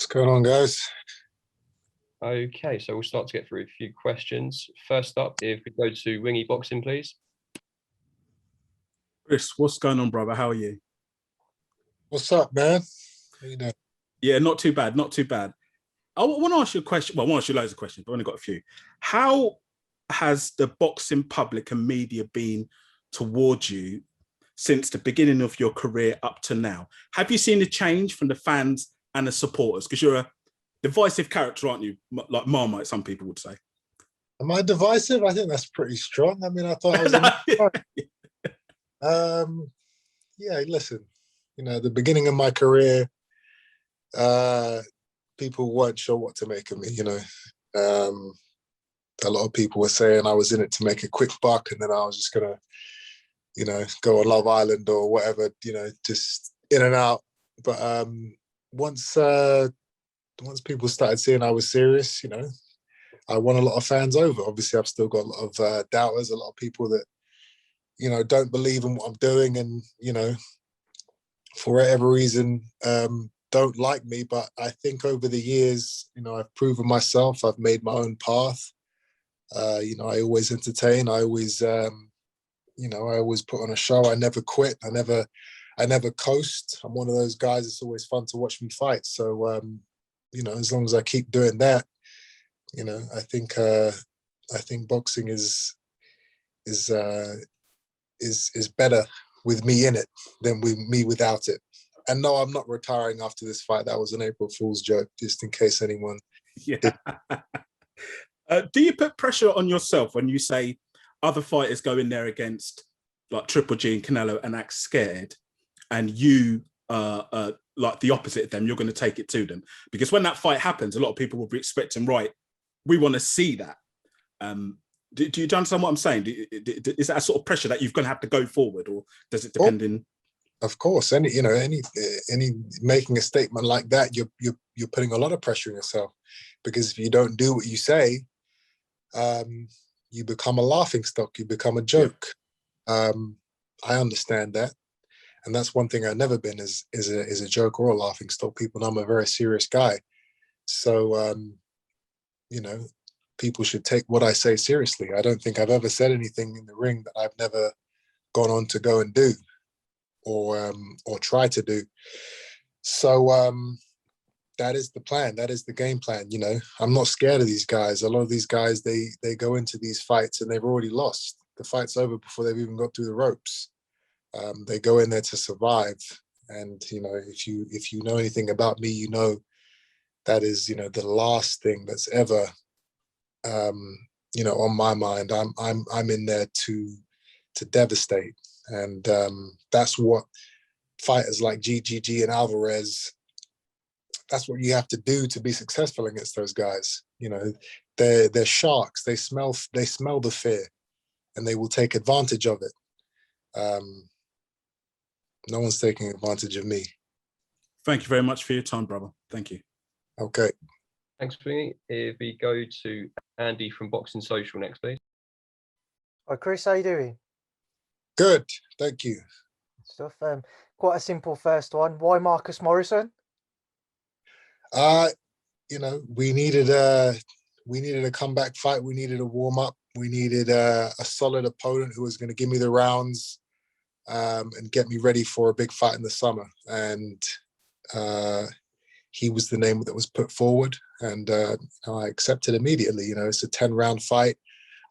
going on, guys? Okay, so we'll start to get through a few questions. First up, if we go to Wingy Boxing, please. Chris, what's going on, brother? How are you? What's up, man? How you doing? Yeah, not too bad, not too bad. I want to ask you a question. Well, I want to ask you loads of questions, but I've only got a few. How has the boxing public and media been towards you since the beginning of your career up to now? Have you seen a change from the fans and the supporters? Because you're a divisive character, aren't you? Like Marmite, some people would say. Am I divisive? I think that's pretty strong. I mean, I thought I was. Yeah, listen. You know, the beginning of my career, people weren't sure what to make of me. You know, a lot of people were saying I was in it to make a quick buck, and then I was just gonna, you know, go on Love Island or whatever. You know, just in and out. But once people started seeing I was serious, you know, I won a lot of fans over. Obviously, I've still got a lot of doubters, a lot of people that, you know, don't believe in what I'm doing and, you know, for whatever reason, don't like me. But I think over the years, you know, I've proven myself. I've made my own path. You know, I always entertain. I always, you know, I always put on a show. I never quit. I never coast. I'm one of those guys. It's always fun to watch me fight. So, you know, as long as I keep doing that, you know, I think boxing is better with me in it than with me without it. And no, I'm not retiring after this fight. That was an April Fool's joke, just in case anyone. Yeah. Do you put pressure on yourself when you say other fighters go in there against like Triple G and Canelo and act scared, and you like the opposite of them, you're going to take it to them? Because when that fight happens, a lot of people will be expecting, right, we want to see that. Do you understand what I'm saying? Is that a sort of pressure that you're going to have to go forward, or does it depend in? Of course, any making a statement like that, you're putting a lot of pressure on yourself, because if you don't do what you say, you become a laughing stock, you become a joke. Yeah. I understand that. And that's one thing I've never been is a joke or a laughing stock. People know I'm a very serious guy. So, you know, people should take what I say seriously. I don't think I've ever said anything in the ring that I've never gone on to go and do or try to do. So that is the plan. That is the game plan. You know, I'm not scared of these guys. A lot of these guys, they go into these fights and they've already lost. The fight's over before they've even got through the ropes. They go in there to survive. And, you know, if you know anything about me, you know, that is, you know, the last thing that's ever, you know, on my mind. I'm in there to devastate. And that's what fighters like GGG and Alvarez, that's what you have to do to be successful against those guys. You know, they're sharks. They smell the fear, and they will take advantage of it. No one's taking advantage of me. Thank you very much for your time, brother. Thank you. Okay. Thanks, Vinny. If we go to Andy from Boxing Social next, please. Hi, Chris. How you doing? Good. Thank you. Stuff. Quite a simple first one. Why Marcus Morrison? You know, we needed a comeback fight. We needed a warm up. We needed a solid opponent who was going to give me the rounds and get me ready for a big fight in the summer. And he was the name that was put forward, and I accepted immediately. You know, it's a 10-round fight.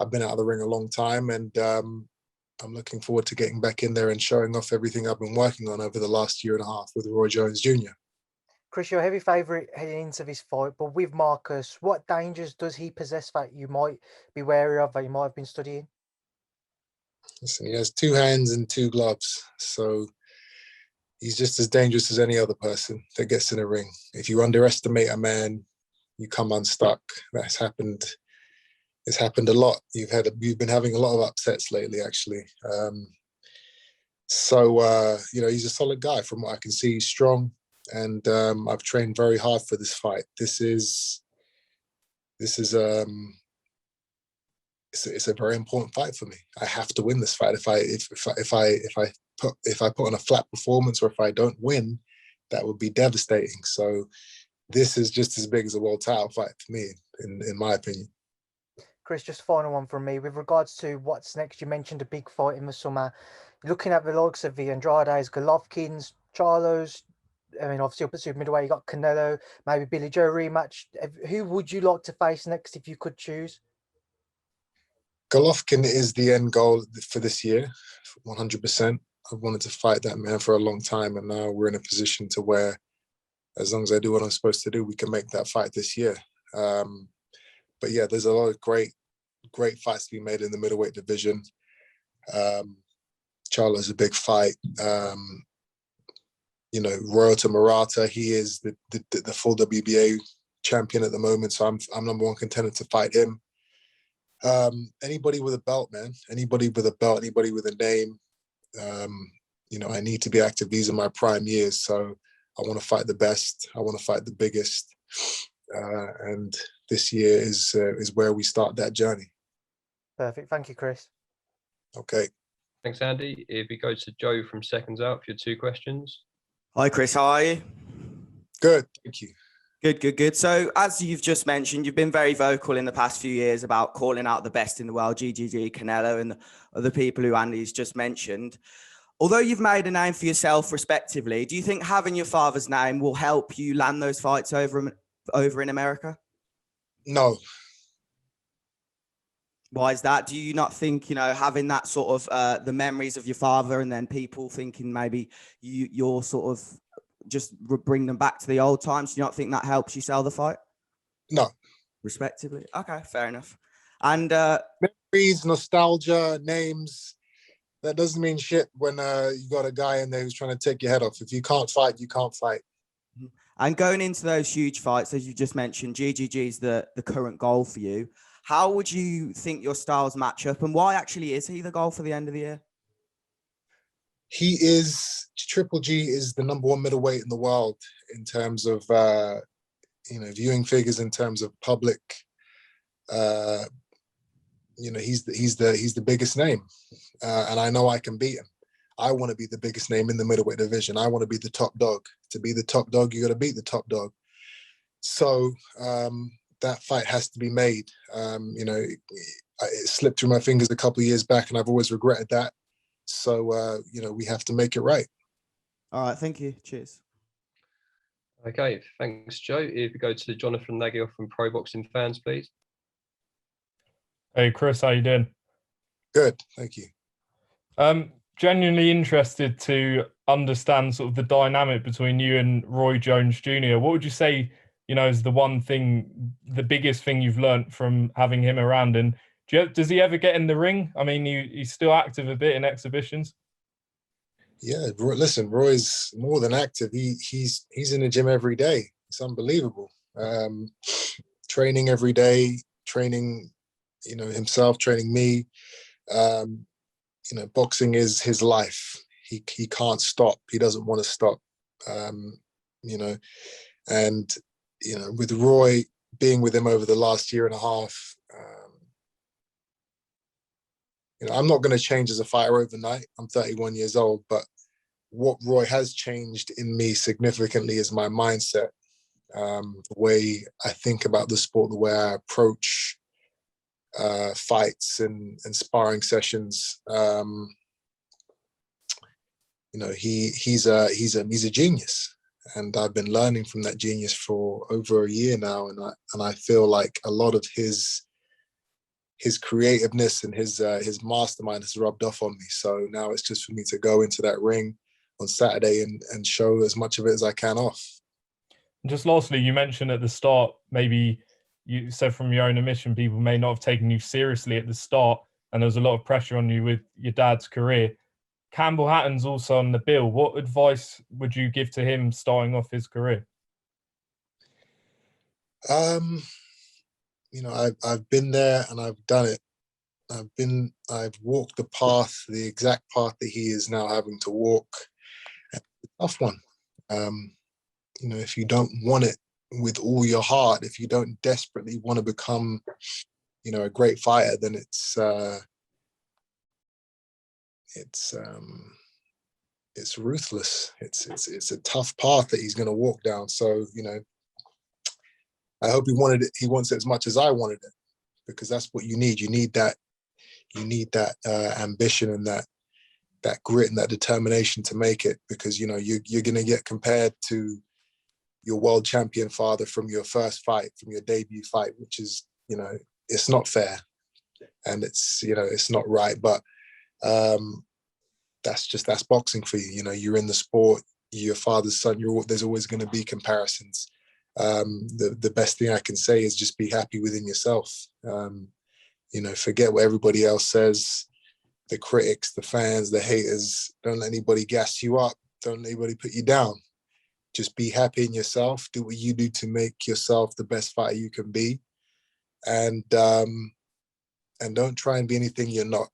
I've been out of the ring a long time, and I'm looking forward to getting back in there and showing off everything I've been working on over the last year and a half with Roy Jones Jr. Chris, you're a heavy favourite heading into this fight, but with Marcus, what dangers does he possess that you might be wary of, that you might have been studying? Listen, he has 2 hands and 2 gloves, so he's just as dangerous as any other person that gets in a ring. If you underestimate a man, you come unstuck. That's happened. It's happened a lot. You've been having a lot of upsets lately, actually. So you know, he's a solid guy from what I can see. He's strong, and I've trained very hard for this fight. It's a very important fight for me. I have to win this fight. If I put on a flat performance, or if I don't win, that would be devastating. So this is just as big as a world title fight for me, in my opinion. Chris, just final one from me. With regards to what's next, you mentioned a big fight in the summer. Looking at the likes of the Andrades, Golovkins, Charlos, I mean, obviously up at super middleweight, you got Canelo, maybe Billy Joe rematch. Who would you like to face next if you could choose? Golovkin is the end goal for this year, 100%. I've wanted to fight that man for a long time, and now we're in a position to where, as long as I do what I'm supposed to do, we can make that fight this year. But yeah, there's a lot of great fights to be made in the middleweight division. Charlo's a big fight. You know, Royalton Murata, he is the full WBA champion at the moment, so I'm number one contender to fight him. Anybody with a belt, man. Anybody with a belt, anybody with a name. You know, I need to be active. These are my prime years, so I want to fight the best. I want to fight the biggest. And this year is where we start that journey. Perfect. Thank you, Chris. Okay. Thanks, Andy. If we go to Joe from Seconds Out for your 2 questions. Hi, Chris. How are you? Good. Thank you. Good. So, as you've just mentioned, you've been very vocal in the past few years about calling out the best in the world, GGG, Canelo, and the other people who Andy's just mentioned. Although you've made a name for yourself respectively, do you think having your father's name will help you land those fights over in America? No. Why is that? Do you not think, you know, having that sort of the memories of your father and then people thinking maybe you're sort of just bring them back to the old times? Do you not think that helps you sell the fight? No. Respectively. Okay, fair enough. And memories, nostalgia, names, that doesn't mean shit when you got a guy in there who's trying to take your head off. If you can't fight, you can't fight. And going into those huge fights, as you just mentioned, GGG is the current goal for you. How would you think your styles match up, and why actually is he the goal for the end of the year? Triple G is the number one middleweight in the world in terms of you know, viewing figures, in terms of public. You know, he's the biggest name, and I know I can beat him. I want to be the biggest name in the middleweight division. I want to be the top dog. To be the top dog, you got to beat the top dog. So that fight has to be made. You know, it slipped through my fingers a couple of years back, and I've always regretted that. So you know, we have to make it right. All right, thank you. Cheers. Okay, thanks, Joe. If we go to Jonathan Nagel from Pro Boxing Fans, please. Hey, Chris, how you doing? Good, thank you. Genuinely interested to understand sort of the dynamic between you and Roy Jones Jr. What would you say, you know, is the one thing, the biggest thing you've learned from having him around? And does he ever get in the ring? I mean, he's still active a bit in exhibitions. Yeah, listen, Roy's more than active. He's in the gym every day. It's unbelievable. Training every day, training, you know, himself, training me. You know, boxing is his life. He can't stop. He doesn't want to stop. You know, and you know, with Roy, being with him over the last year and a half, you know, I'm not going to change as a fighter overnight. I'm 31 years old, but what Roy has changed in me significantly is my mindset, the way I think about the sport, the way I approach fights and sparring sessions. You know, he's a genius, and I've been learning from that genius for over a year now, and I feel like a lot of his creativeness and his mastermind has rubbed off on me. So now it's just for me to go into that ring on Saturday and show as much of it as I can off. Just lastly, you mentioned at the start, maybe you said from your own admission, people may not have taken you seriously at the start, and there was a lot of pressure on you with your dad's career. Campbell Hatton's also on the bill. What advice would you give to him starting off his career? You know, I've been there and I've done it. I've walked the path, the exact path that he is now having to walk. It's a tough one. You know, if you don't want it with all your heart, if you don't desperately want to become, you know, a great fighter, then it's ruthless. It's a tough path that he's going to walk down. So, you know, I hope he wanted it. He wants it as much as I wanted it, because that's what you need. You need that. You need that ambition and that grit and that determination to make it, because you're going to get compared to your world champion father from your first fight, from your debut fight, which is it's not fair, and it's not right. But that's boxing for you. You're in the sport. You're your father's son. There's always going to be comparisons. The best thing I can say is just be happy within yourself. Forget what everybody else says, the critics, the fans, the haters. Don't let anybody gas you up. Don't let anybody put you down. Just be happy in yourself. Do what you do to make yourself the best fighter you can be. And don't try and be anything you're not,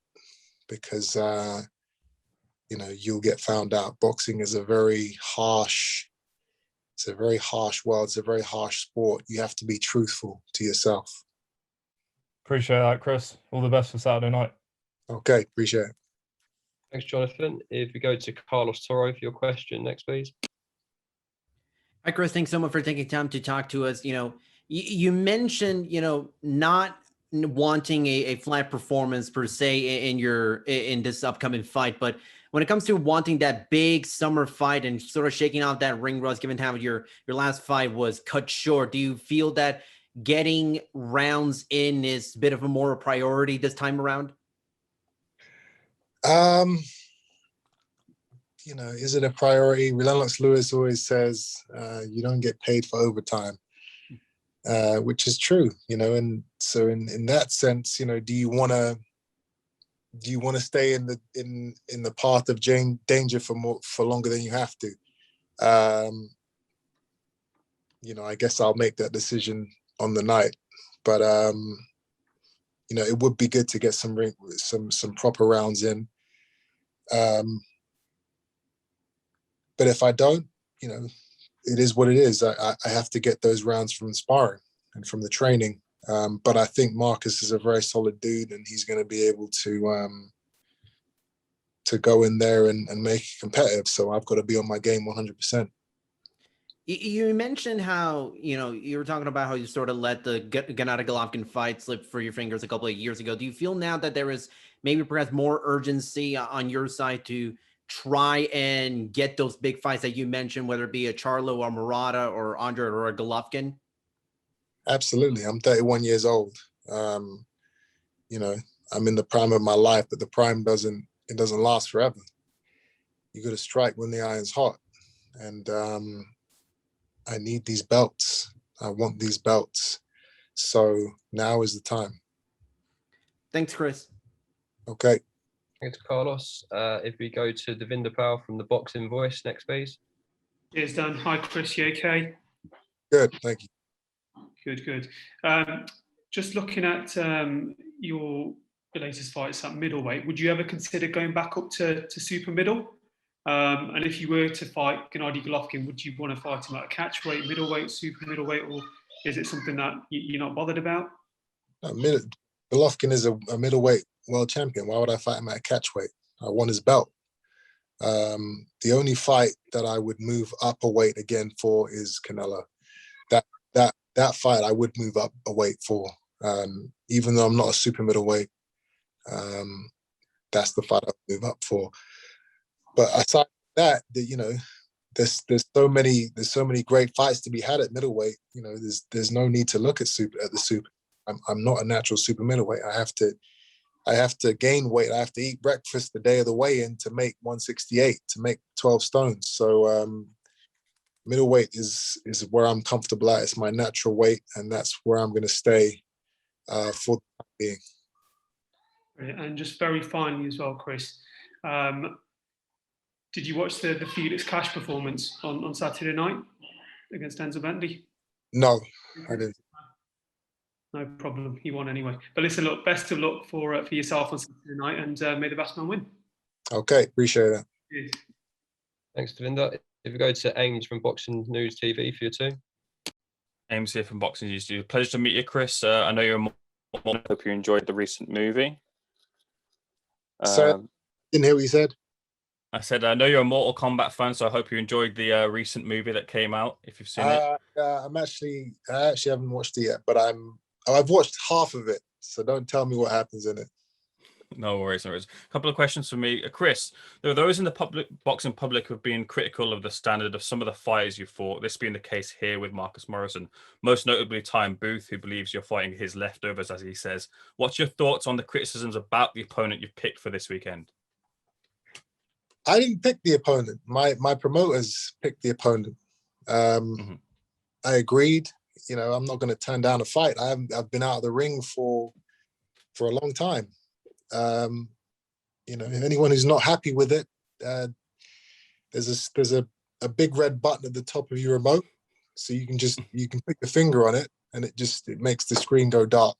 because, you'll get found out. Boxing is a very harsh world. It's a very harsh sport. You have to be truthful to yourself. Appreciate that, Chris. All the best for Saturday night. Okay, appreciate it. Thanks, Jonathan. If we go to Carlos Toro for your question next, please. Hi, Chris. Thanks so much for taking time to talk to us. You mentioned, not wanting a flat performance per se in this upcoming fight, but when it comes to wanting that big summer fight and sort of shaking off that ring rust, given how your last fight was cut short, do you feel that getting rounds in is a bit of a more priority this time around? Is it a priority? Lennox Lewis always says you don't get paid for overtime, which is true. And so in that sense, do you want to stay in the path of danger for longer than you have to? I guess I'll make that decision on the night, but it would be good to get some proper rounds in. But if I don't, it is what it is. I have to get those rounds from sparring and from the training. But I think Marcus is a very solid dude, and he's going to be able to go in there and make it competitive. So I've got to be on my game 100%. You mentioned how, you were talking about how you sort of let the Gennady Golovkin fight slip through your fingers a couple of years ago. Do you feel now that there is maybe perhaps more urgency on your side to try and get those big fights that you mentioned, whether it be a Charlo or Murata or Andrade or a Golovkin? Absolutely. I'm 31 years old. I'm in the prime of my life, but the prime doesn't last forever. You got to strike when the iron's hot. And I need these belts. I want these belts. So now is the time. Thanks, Chris. Okay. Thanks, Carlos. If we go to Devinder Pal from the Boxing Voice next, please. Cheers, Dan. Hi, Chris. You okay? Good. Thank you. Good. Just looking at your latest fights at middleweight, would you ever consider going back up to super middle? And if you were to fight Gennady Golovkin, would you want to fight him at a catchweight, middleweight, super middleweight, or is it something that you're not bothered about? Golovkin is a middleweight world champion. Why would I fight him at a catchweight? I won his belt. The only fight that I would move up a weight again for is Canelo. That fight I would move up a weight for, even though I'm not a super middleweight. That's the fight I would move up for. But aside from that, there's so many great fights to be had at middleweight. There's no need to look at the super. I'm not a natural super middleweight. I have to gain weight. I have to eat breakfast the day of the weigh-in to make 168, to make 12 stones. So middleweight is where I'm comfortable at. It's my natural weight, and that's where I'm going to stay for the time being. And just very finally as well, Chris, did you watch the Felix Cash performance on Saturday night against Denzel Bentley? No, I didn't. No problem. He won anyway. But listen, look, best of luck for yourself on Saturday night, and may the best man win. Okay, appreciate that. Cheers. Thanks, Devinder. If we go to Ames from Boxing News TV for you two. Ames here from Boxing News TV. Pleasure to meet you, Chris. I know you're I hope you enjoyed the recent movie. So, didn't hear what you said. I said, I know you're a Mortal Kombat fan, so I hope you enjoyed the recent movie that came out, if you've seen it. I actually haven't watched it yet, but I've watched half of it, so don't tell me what happens in it. No worries, no worries. A couple of questions for me. Chris, there are those in the boxing public who have been critical of the standard of some of the fighters you fought, this being the case here with Marcus Morrison, most notably Time Booth, who believes you're fighting his leftovers, as he says. What's your thoughts on the criticisms about the opponent you've picked for this weekend? I didn't pick the opponent. My promoters picked the opponent. I agreed. You know, I'm not going to turn down a fight. I've been out of the ring for a long time. You know, if anyone who's not happy with it, there's a big red button at the top of your remote, so you can put your finger on it, and it makes the screen go dark.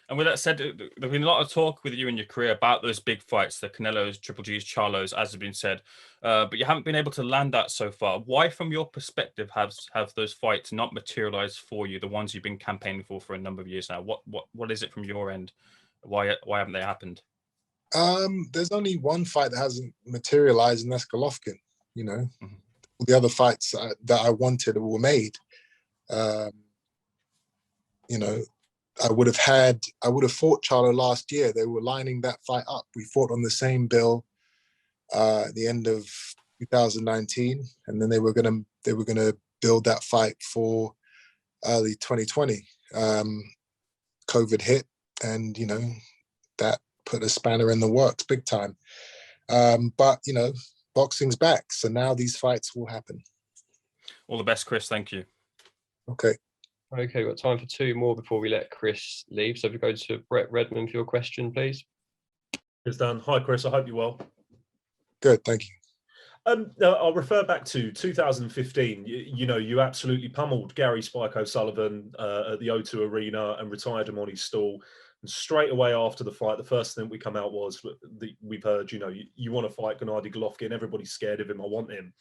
And with that said, there's been a lot of talk with you in your career about those big fights, the Canelos, Triple Gs, Charlos, as has been said, but you haven't been able to land that so far. Why, from your perspective, have those fights not materialized for you, the ones you've been campaigning for a number of years now? What is it from your end? Why haven't they happened? There's only one fight that hasn't materialized, and that's Golovkin. You know, the other fights that I wanted were made. You know, I would have fought Charlo last year. They were lining that fight up. We fought on the same bill at the end of 2019, and then they were gonna build that fight for early 2020. COVID hit, and you know, that put a spanner in the works big time. But you know, boxing's back, so now these fights will happen. All the best, Chris. Thank you. Okay. Okay, we've got time for two more before we let Chris leave. So if we go to Brett Redmond for your question, please. It's done. Hi, Chris. I hope you're well. Good, thank you. I'll refer back to 2015. You know, you absolutely pummeled Gary Spike O'Sullivan at the O2 Arena and retired him on his stool. And straight away after the fight, the first thing we come out was we've heard, you know, you want to fight Gennady Golovkin. Everybody's scared of him. I want him.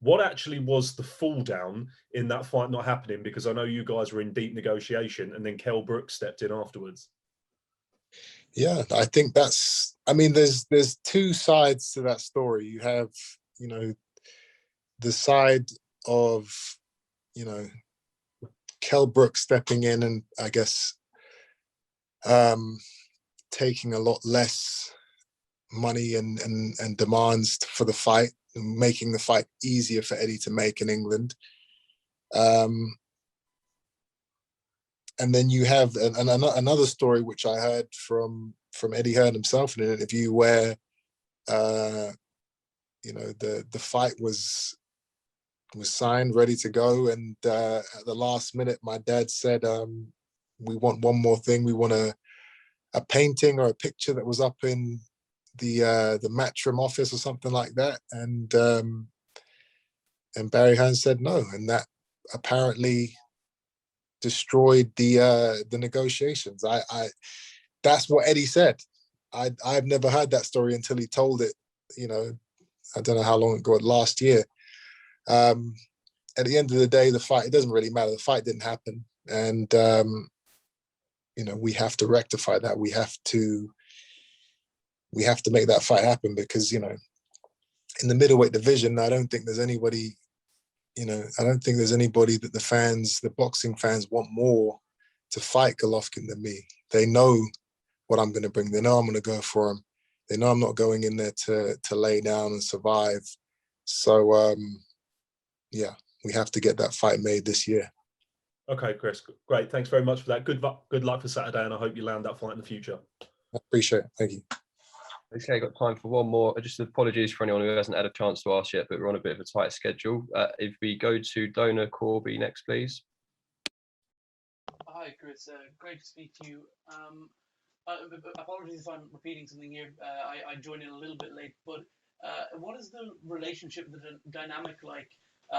What actually was the fall down in that fight not happening? Because I know you guys were in deep negotiation, and then Kell Brooks stepped in afterwards. Yeah, I think there's two sides to that story. You have, you know, the side of, you know, Kell Brooks stepping in and I guess taking a lot less money and demands for the fight, making the fight easier for Eddie to make in England. And then you have another story which I heard from Eddie Hearn himself in an interview where, you know, the fight was signed, ready to go, and at the last minute, my dad said, "We want one more thing. We want a painting or a picture that was up in the Matchroom office or something like that." And Barry Hearn said no, and that apparently destroyed the negotiations. That's what Eddie said. I've never heard that story until he told it, you know, I don't know how long ago, last year. At the end of the day, the fight, it doesn't really matter. The fight didn't happen. And, you know, we have to rectify that. We have to make that fight happen because, you know, in the middleweight division, I don't think there's anybody, you know, that the boxing fans want more to fight Golovkin than me. They know what I'm going to bring. They know I'm going to go for him. They know I'm not going in there to lay down and survive. So, yeah, we have to get that fight made this year. Okay, Chris, great. Thanks very much for that. Good luck for Saturday, and I hope you land that fight in the future. I appreciate it. Thank you. Okay, got time for one more. Just apologies for anyone who hasn't had a chance to ask yet, but we're on a bit of a tight schedule. If we go to Dona Corby next, please. Hi, Chris. Great to speak to you. Apologies if I'm repeating something here. I joined in a little bit late, but what is the relationship, the dynamic like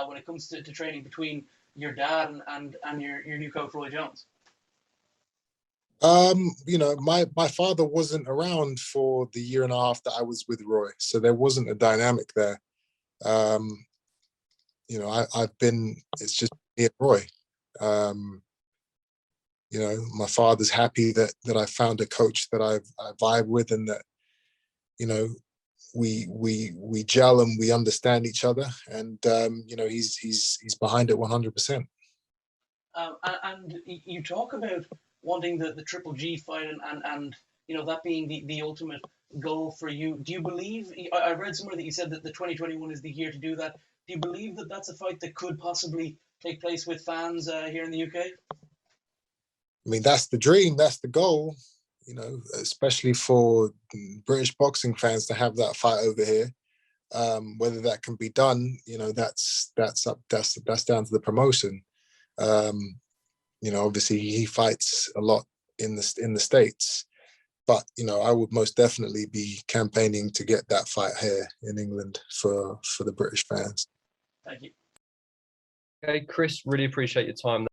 when it comes to training between your dad and your new coach, Roy Jones? You know, my father wasn't around for the year and a half that I was with Roy, so there wasn't a dynamic there. You know, it's just me and Roy. You know, my father's happy that I found a coach that I vibe with, and that, you know, we gel and we understand each other, and you know, he's behind it 100%. And you talk about wanting the Triple G fight and you know, that being the ultimate goal for you. Do you believe, I read somewhere that you said that the 2021 is the year to do that. Do you believe that that's a fight that could possibly take place with fans here in the UK? I mean, that's the dream, that's the goal, you know, especially for British boxing fans to have that fight over here. Whether that can be done, you know, that's down to the promotion. You know, obviously he fights a lot in the States, but you know, I would most definitely be campaigning to get that fight here in England for the British fans. Thank you. Okay, Chris, really appreciate your time.